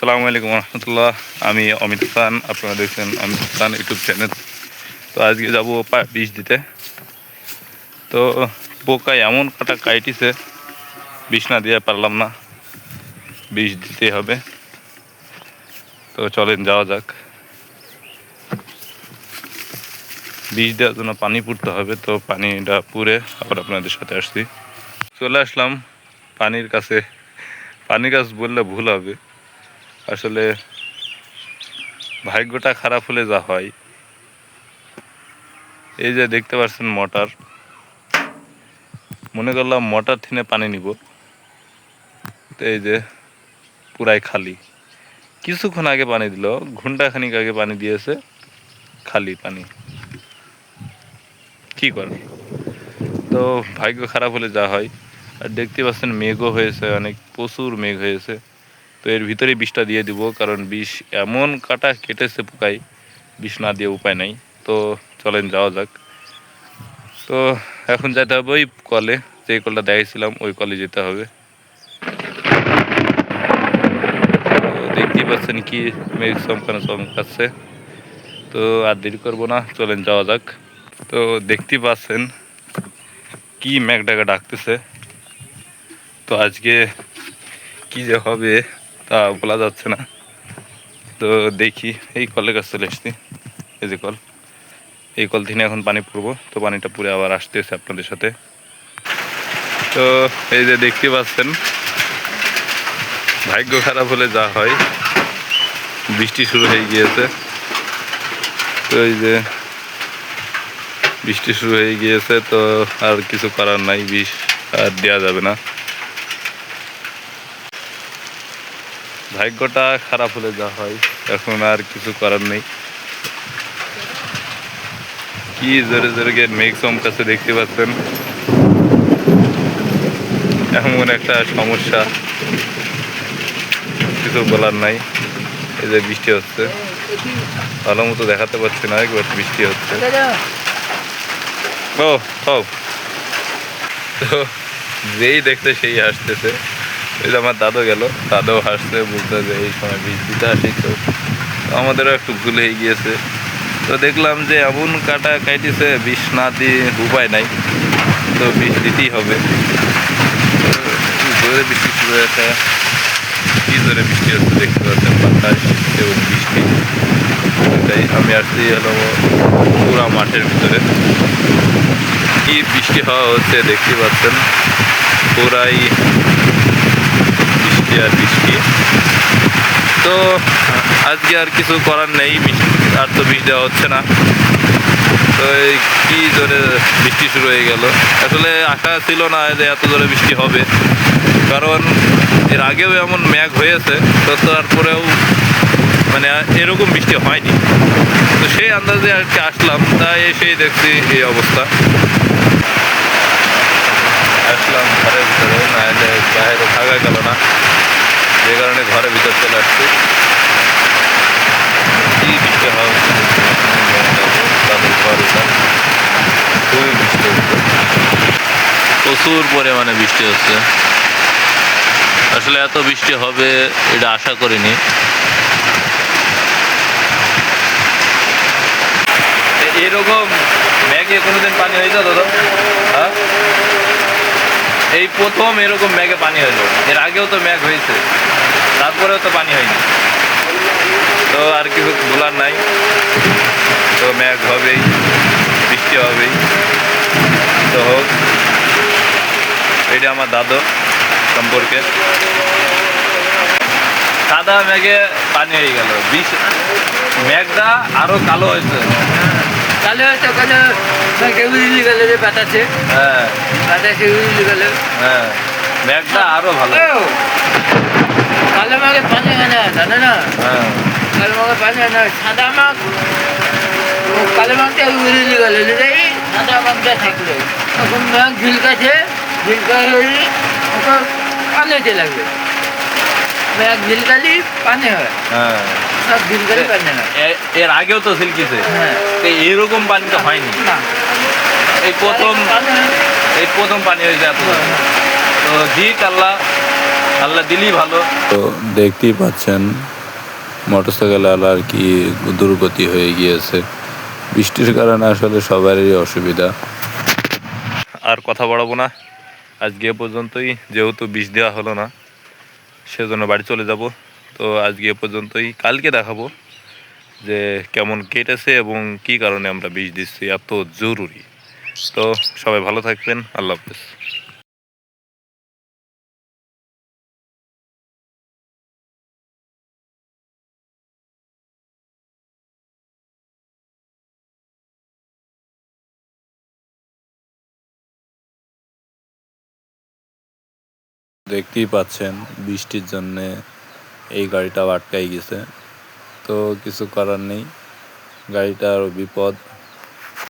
আসসালামু আলাইকুম রহমতুল্লাহ। আমি অমিত খান, আপনারা দেখছেন অমিত খান ইউটিউব চ্যানেল। তো আজকে যাবো বীজ দিতে। তো পোকায় এমন কাটা কাইটিছে, বিষ না দিয়ে পারলাম না, বীজ দিতে হবে। তো চলেন যাওয়া যাক। বীজ দেওয়ার জন্য পানি পুড়তে হবে, তো পানিটা পুড়ে আবার আপনাদের সাথে আসছি। চলে আসলাম পানির কাছে। পানির কাছে বললে ভুল হবে, আসলে ভাগ্যটা খারাপ হলে যা হয়। এই যে দেখতে পাচ্ছেন মোটর, মনে করলাম মোটর থেকে পানি নিব, তো এই যে পুরাই খালি। কিছুক্ষণ আগে পানি দিল, ঘন্টাখানিক আগে পানি দিয়েছে, খালি পানি। কি করার? তো ভাগ্য খারাপ হলে যা হয়। আর দেখতে পাচ্ছেন মেঘও হয়েছে, অনেক প্রচুর মেঘ হয়েছে। তো এর ভিতরেই বিষটা দিয়ে দিব, কারণ বিষ এমন কাটা কেটেছে পোকায়, বিষ না দিয়ে উপায় নাই। তো চলেন যাওয়া যাক। তো এখন যেতে হবে ওই কলে, যে কলটা দেখেছিলাম ওই কলে যেতে হবে। দেখতেই পাচ্ছেন কি মেঘ চমকাচ্ছে। তো আর দেরি করবো না, চলেন যাওয়া যাক। তো দেখতেই পাচ্ছেন কি মেঘটাকে ডাকতেছে। তো আজকে কি যে হবে তা বলা যাচ্ছে না। তো দেখি, এই কলের কাছে চলে এসছি। এই যে কল, এই কল থেকে এখন পানি পড়বো। তো পানিটা পুরে আবার আসতেছে আপনাদের সাথে। তো এই যে দেখতে পাচ্ছেন, ভাগ্য খারাপ হলে যা হয়, বৃষ্টি শুরু হয়ে গিয়েছে। তো এই যে বৃষ্টি শুরু হয়ে গিয়েছে, তো আর কিছু করার নাই, বিষ আর দেওয়া যাবে না। ভাগ্যটা খারাপ হলে যা হয়, এখন আর কিছু করার নেই। কি জোরে জোরে মেঘ চমকাচ্ছে দেখতে পাচ্ছেন, এমন একটা সমস্যা, কিছু বলার নাই। এই যে বৃষ্টি হচ্ছে, ভালো মতো দেখাতে পারছি না, একবার বৃষ্টি হচ্ছে। ও ও, তো যেই দেখতে সেই হাসতেছে। ওই যে আমার দাদু গেল, দাদু হাসছে, বলতে যে এই সময় বীজ দিতে আসি। তো আমাদেরও একটু ভুল হয়ে গিয়েছে। তো দেখলাম যে এমন কাটা কাটিছে, বিষ না দিয়ে উপায় নাই, তো বিষ দিতেই হবে। জোরে বৃষ্টি শুরু হয়েছে, কি জোরে বৃষ্টি হচ্ছে দেখতে পাচ্ছেন, বাতাস এবং বৃষ্টি। তাই আমি আসছি হলো পুরা মাঠের ভিতরে, কি বৃষ্টি হওয়া হচ্ছে দেখতে পাচ্ছেন, পুরাই বৃষ্টি আর বৃষ্টি। তো আজকে আর কিছু করার নেই, আর তো বীজ দেওয়া হচ্ছে না। তো এই কি জোরে বৃষ্টি শুরু হয়ে গেল। আসলে আশা ছিল না যে এত জোরে বৃষ্টি হবে, কারণ এর আগেও এমন মেঘ হয়েছে, তো তারপরেও মানে এরকম বৃষ্টি হয়নি। তো সেই আন্দাজে আর কি আসলাম, তাই এসেই দেখছি এই অবস্থা। আসলাম ঘরের ভিতরে, নাহলে বাইরে থাকা গেল না, যে কারণে ঘরের ভিতর চলে আসছি। কি বৃষ্টি হয়, খুবই বৃষ্টি হচ্ছে, প্রচুর পরিমাণে বৃষ্টি হচ্ছে। আসলে এত বৃষ্টি হবে এটা আশা করিনি। এরকম মেঘে কোনোদিন পানি হয়েছে দাদা? হ্যাঁ, এই প্রথম এরকম মেঘে পানি হলো। এর আগেও তো মেঘ হয়েছে, তারপরেও তো পানি হয়নি। তো আর কিছু বলার নাই, তো মেঘ হবেই, বৃষ্টি হবেই। তো হোক, এটা আমার দাদু সম্পর্কে। সাদা মেঘে পানি হয়ে গেল, মেঘটা আরো কালো হয়েছে। কালো হয়তো কালো উড়িয়ে গেল যে বাতাসে। হ্যাঁ, বাতাসে উড়িয়ে গেল। হ্যাঁ, মেঘটা আরো ভালো। কালো মাঘে পানি হয় না, জানে না? হ্যাঁ, কালো মাঘে পানি হয় না, সাদা মাঘ কালো মাঘটা উড়িয়ে গেল, এই সাদা মাঘটা থাকলো। তখন মেঘ ঝিলকাছে, ঝিলকা হয়ে ওকে পানি হতে লাগবে। মেঘ ঝিলকালি পানি হয়। হ্যাঁ, সব ঝিলকালি পানি হয়। এর আগেও তো ঝিলকিছে, হ্যাঁ, এরকম পানি তো হয়নি। না, এই প্রথম পানি হয়েছে এত। তো জি আল্লাহ, আল্লাহ দিলেই ভালো। তো দেখতেই পাচ্ছেন মোটরসাইকেল আলার কি দুর্গতি হয়ে গিয়েছে। বৃষ্টির কারণে আসলে সবারই অসুবিধা। আর কথা বাড়াবো না, আজকে এ পর্যন্তই। যেহেতু বিষ দেওয়া হলো না সেজন্য বাড়ি চলে যাব। তো আজকে এ পর্যন্তই, কালকে দেখাবো যে কেমন কেটেছে এবং কি কারণে আমরা বিষ দিচ্ছি, এত জরুরি। তো সবাই ভালো থাকবেন, আল্লাহ হাফেজ। দেখতেই পাচ্ছেন বৃষ্টির জন্যে এই গাড়িটাও আটকাই গেছে। তো কিছু করার নেই, গাড়িটার বিপদ।